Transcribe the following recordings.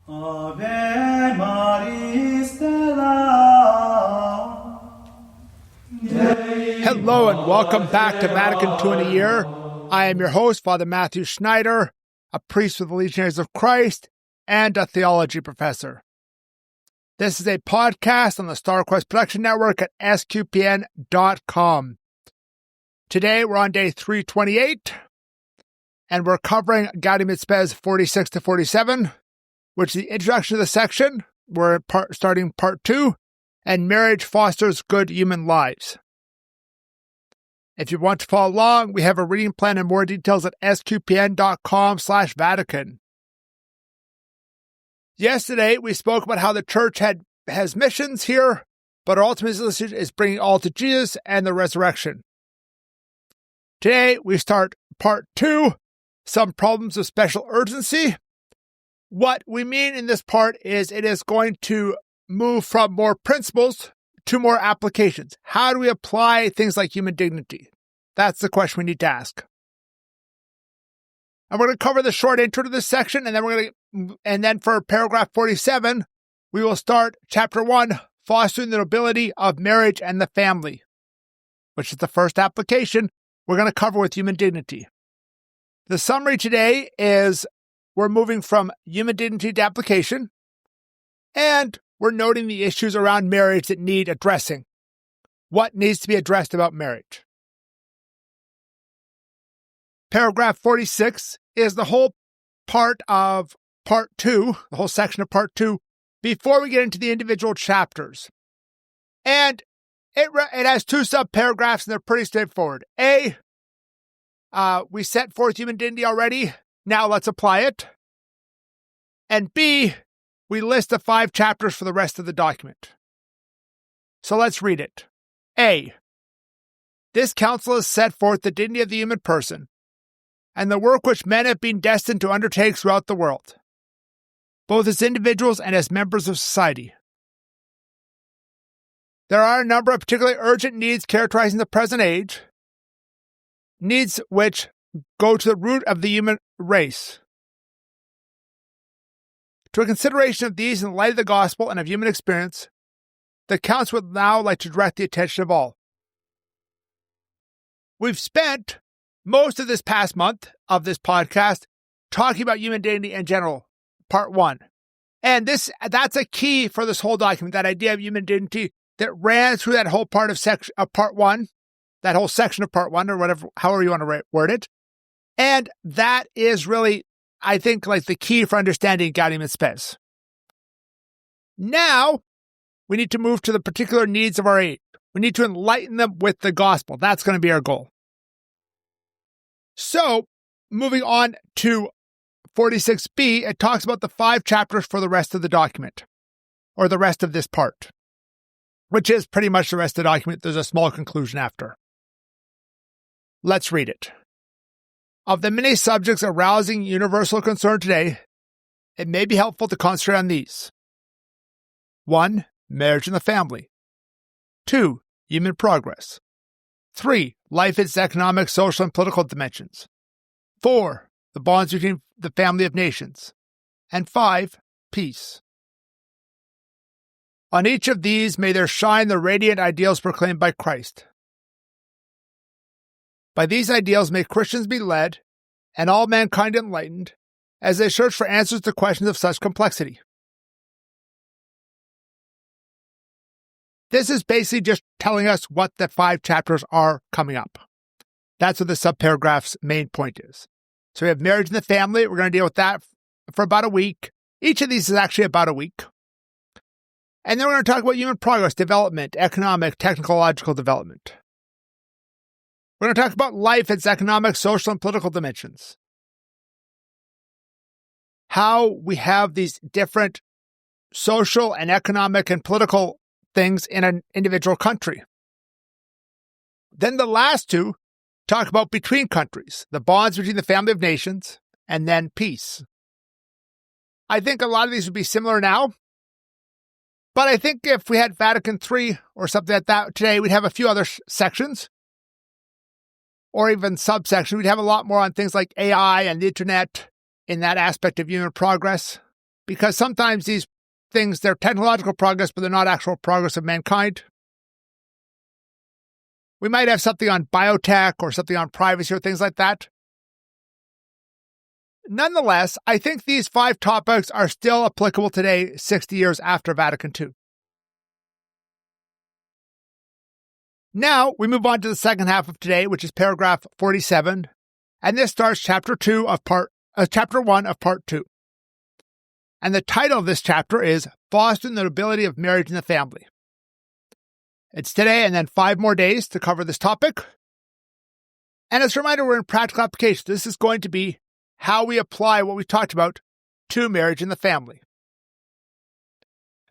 Ave Maris Stella. Hello and welcome back to Vatican II in a Year. I am your host, Father Matthew Schneider, a priest with the Legionaries of Christ and a theology professor. This is a podcast on the StarQuest Production Network at sqpn.com. Today we're on day 328, and we're covering Gaudium et Spes 46 to 47, which is the introduction to the section. We're starting part 2, and marriage fosters good human lives. If you want to follow along, we have a reading plan and more details at sqpn.com/Vatican. Yesterday, we spoke about how the church has missions here, but our ultimate mission is bringing all to Jesus and the resurrection. Today, we start part 2, some problems of special urgency. What we mean in this part is it is going to move from more principles to more applications. How do we apply things like human dignity? That's the question we need to ask. And we're going to cover the short intro to this section, and then for paragraph 47, we will start chapter 1, fostering the nobility of marriage and the family, which is the first application we're going to cover with human dignity. The summary today is we're moving from human dignity to application, and we're noting the issues around marriage that need addressing. What needs to be addressed about marriage? Paragraph 46 is the whole part of part 2, the whole section of part 2, before we get into the individual chapters. And it has 2 subparagraphs, and they're pretty straightforward. A, we set forth human dignity already. Now let's apply it. And B, we list the 5 chapters for the rest of the document. So let's read it. A, this council has set forth the dignity of the human person and the work which men have been destined to undertake throughout the world, both as individuals and as members of society. There are a number of particularly urgent needs characterizing the present age, needs which go to the root of the human race. To a consideration of these in the light of the gospel and of human experience, the Council would now like to direct the attention of all. We've spent most of this past month of this podcast talking about human dignity in general, part 1. And that's a key for this whole document, that idea of human dignity that ran through that whole part of part 1, that whole section of part 1, or whatever, however you want to word it. And that is really, I think, like the key for understanding Gaudium et Spes. Now, we need to move to the particular needs of our age. We need to enlighten them with the gospel. That's going to be our goal. So, moving on to 46b, it talks about the 5 chapters for the rest of the document, or the rest of this part, which is pretty much the rest of the document. There's a small conclusion after. Let's read it. Of the many subjects arousing universal concern today, it may be helpful to concentrate on these. 1. Marriage and the family. 2. Human progress. 3. Life, its economic, social, and political dimensions. 4. The bonds between the family of nations. And 5. Peace. On each of these may there shine the radiant ideals proclaimed by Christ. By these ideals may Christians be led, and all mankind enlightened, as they search for answers to questions of such complexity. This is basically just telling us what the 5 chapters are coming up. That's what the subparagraph's main point is. So we have marriage and the family. We're going to deal with that for about a week. Each of these is actually about a week. And then we're going to talk about human progress, development, economic, technological development. We're going to talk about life, its economic, social, and political dimensions. How we have these different social and economic and political things in an individual country. Then the last 2 talk about between countries, the bonds between the family of nations, and then peace. I think a lot of these would be similar now, but I think if we had Vatican III or something like that today, we'd have a few other sections or even subsections. We'd have a lot more on things like AI and the internet in that aspect of human progress. because sometimes these things, they're technological progress, but they're not actual progress of mankind. We might have something on biotech or something on privacy or things like that. Nonetheless, I think these 5 topics are still applicable today, 60 years after Vatican II. Now, we move on to the second half of today, which is paragraph 47, and this starts chapter 1 of part 2. And the title of this chapter is Fostering the Nobility of Marriage in the Family. It's today and then 5 more days to cover this topic. And as a reminder, we're in practical application. This is going to be how we apply what we talked about to marriage in the family.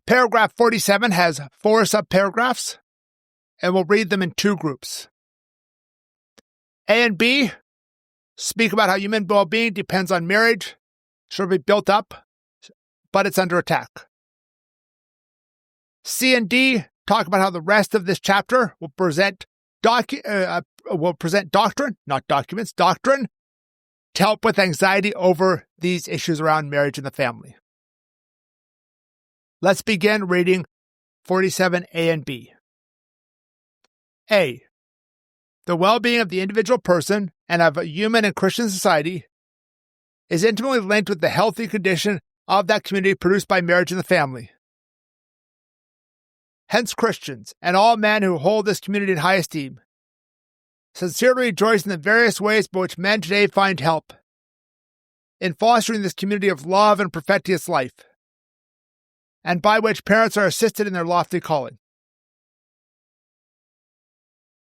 Paragraph 47 has 4 subparagraphs, and we'll read them in 2 groups. A and B speak about how human well-being depends on marriage, should be built up, but it's under attack. C and D talk about how the rest of this chapter will present doctrine, not documents, doctrine, to help with anxiety over these issues around marriage and the family. Let's begin reading 47A and B. A. The well-being of the individual person and of a human and Christian society is intimately linked with the healthy condition of that community produced by marriage and the family. Hence Christians, and all men who hold this community in high esteem, sincerely rejoice in the various ways by which men today find help in fostering this community of love and perfecting its life, and by which parents are assisted in their lofty calling.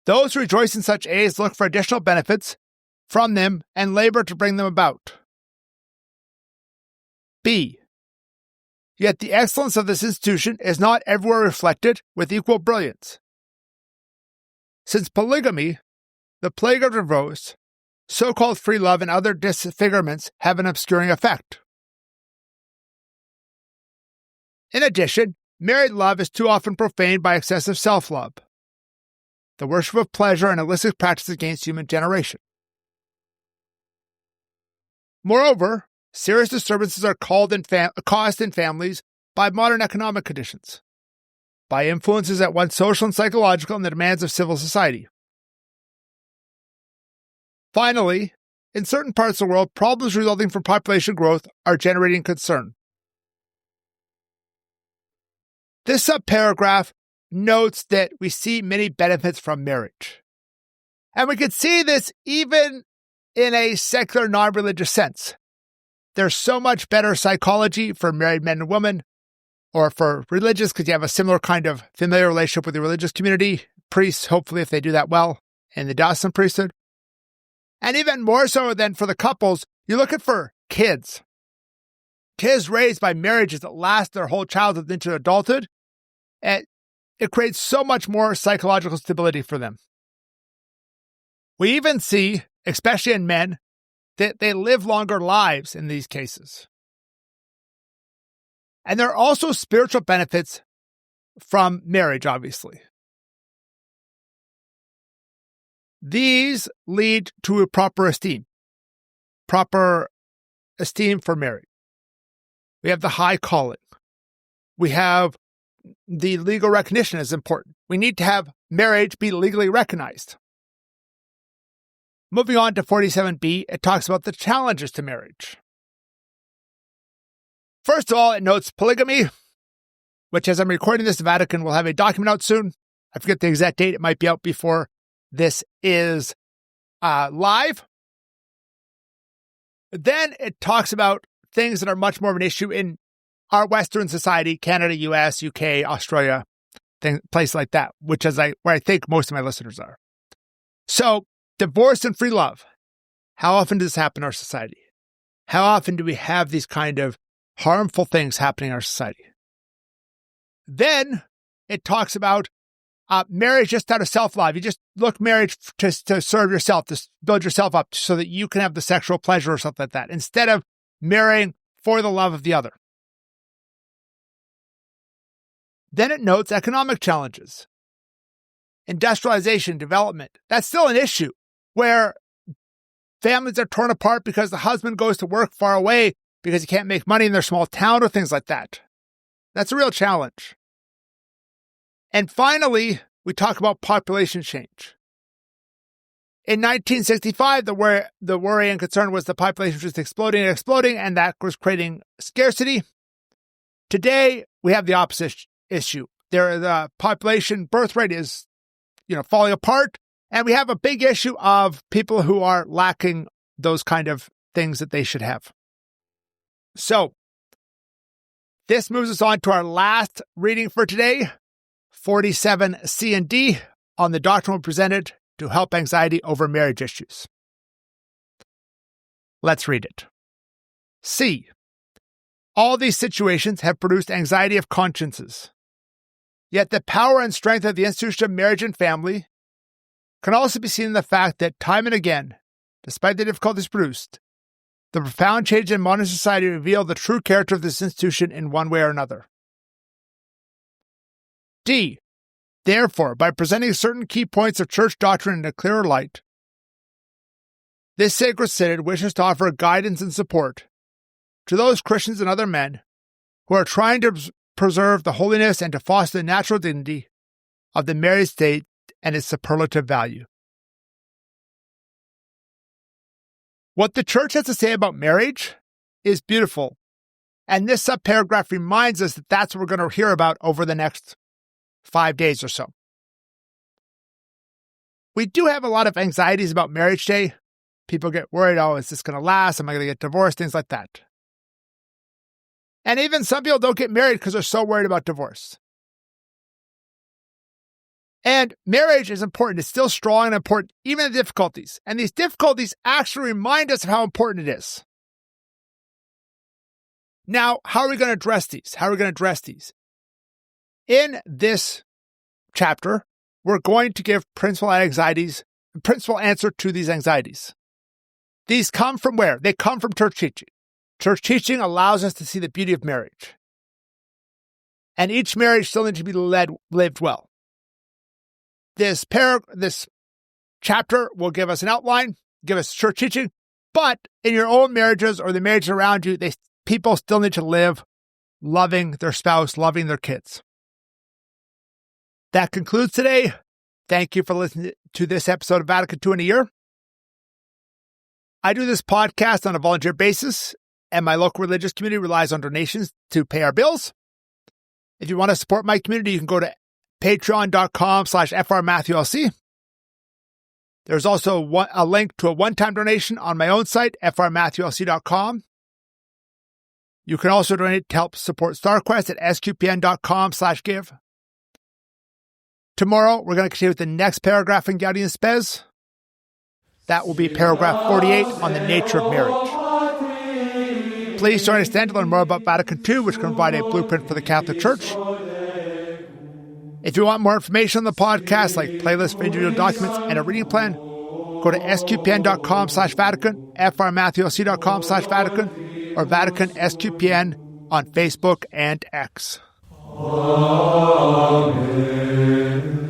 Those who rejoice in such aids look for additional benefits from them and labor to bring them about. B. Yet the excellence of this institution is not everywhere reflected with equal brilliance. Since polygamy, the plague of divorce, so-called free love, and other disfigurements have an obscuring effect. In addition, married love is too often profaned by excessive self-love, the worship of pleasure, and illicit practices against human generation. Moreover, serious disturbances are caused in families by modern economic conditions, by influences at once social and psychological, and the demands of civil society. Finally, in certain parts of the world, problems resulting from population growth are generating concern. This subparagraph notes that we see many benefits from marriage. And we can see this even in a secular, non-religious sense. There's so much better psychology for married men and women, or for religious, because you have a similar kind of familiar relationship with the religious community, priests, hopefully, if they do that well, in the diocesan priesthood. And even more so than for the couples, you're looking for kids. Kids raised by marriages that last their whole childhood into adulthood, and it creates so much more psychological stability for them. We even see, especially in men, that they live longer lives in these cases. And there are also spiritual benefits from marriage, obviously. These lead to a proper esteem for marriage. We have the high calling. We have the legal recognition is important. We need to have marriage be legally recognized. Moving on to 47b, it talks about the challenges to marriage. First of all, it notes polygamy, which as I'm recording this, the Vatican will have a document out soon. I forget the exact date. It might be out before this is live. Then it talks about things that are much more of an issue in our Western society, Canada, US, UK, Australia, places like that, which is where I think most of my listeners are. So, divorce and free love. How often does this happen in our society? How often do we have these kind of harmful things happening in our society? Then it talks about marriage just out of self-love. You just look marriage to serve yourself, to build yourself up so that you can have the sexual pleasure or something like that, instead of marrying for the love of the other. Then it notes economic challenges. Industrialization, development. That's still an issue where families are torn apart because the husband goes to work far away because you can't make money in their small town or things like that. That's a real challenge. And finally, we talk about population change. In 1965, the worry and concern was the population was just exploding and exploding, and that was creating scarcity. Today, we have the opposite issue. The population birth rate is, falling apart, and we have a big issue of people who are lacking those kind of things that they should have. So, this moves us on to our last reading for today, 47C and D, on the doctrine presented to help anxiety over marriage issues. Let's read it. C. All these situations have produced anxiety of consciences. Yet the power and strength of the institution of marriage and family can also be seen in the fact that time and again, despite the difficulties produced, the profound change in modern society reveal the true character of this institution in one way or another. D. Therefore, by presenting certain key points of church doctrine in a clearer light, this sacred synod wishes to offer guidance and support to those Christians and other men who are trying to preserve the holiness and to foster the natural dignity of the married state and its superlative value. What the church has to say about marriage is beautiful, and this subparagraph reminds us that that's what we're going to hear about over the next 5 days or so. We do have a lot of anxieties about marriage day. People get worried, is this going to last? Am I going to get divorced? Things like that. And even some people don't get married because they're so worried about divorce. And marriage is important. It's still strong and important, even in the difficulties. And these difficulties actually remind us of how important it is. Now, how are we going to address these? In this chapter, we're going to give principal answer to these anxieties. These come from where? They come from church teaching. Church teaching allows us to see the beauty of marriage. And each marriage still needs to be lived well. This chapter will give us an outline, give us church teaching, but in your own marriages or the marriages around you, people still need to live loving their spouse, loving their kids. That concludes today. Thank you for listening to this episode of Vatican II in a Year. I do this podcast on a volunteer basis, and my local religious community relies on donations to pay our bills. If you want to support my community, you can go to patreon.com/frmatthewlc. There's also a link to a one-time donation on my own site, frmatthewlc.com. You can also donate to help support StarQuest at sqpn.com/give. Tomorrow, we're going to continue with the next paragraph in Gaudium Spes. That will be paragraph 48 on the nature of marriage. Please join us then to learn more about Vatican II, which can provide a blueprint for the Catholic Church. If you want more information on the podcast, like playlists for individual documents and a reading plan, go to sqpn.com/Vatican, frmatthewlc.com/Vatican, or Vatican SQPN on Facebook and X. Amen.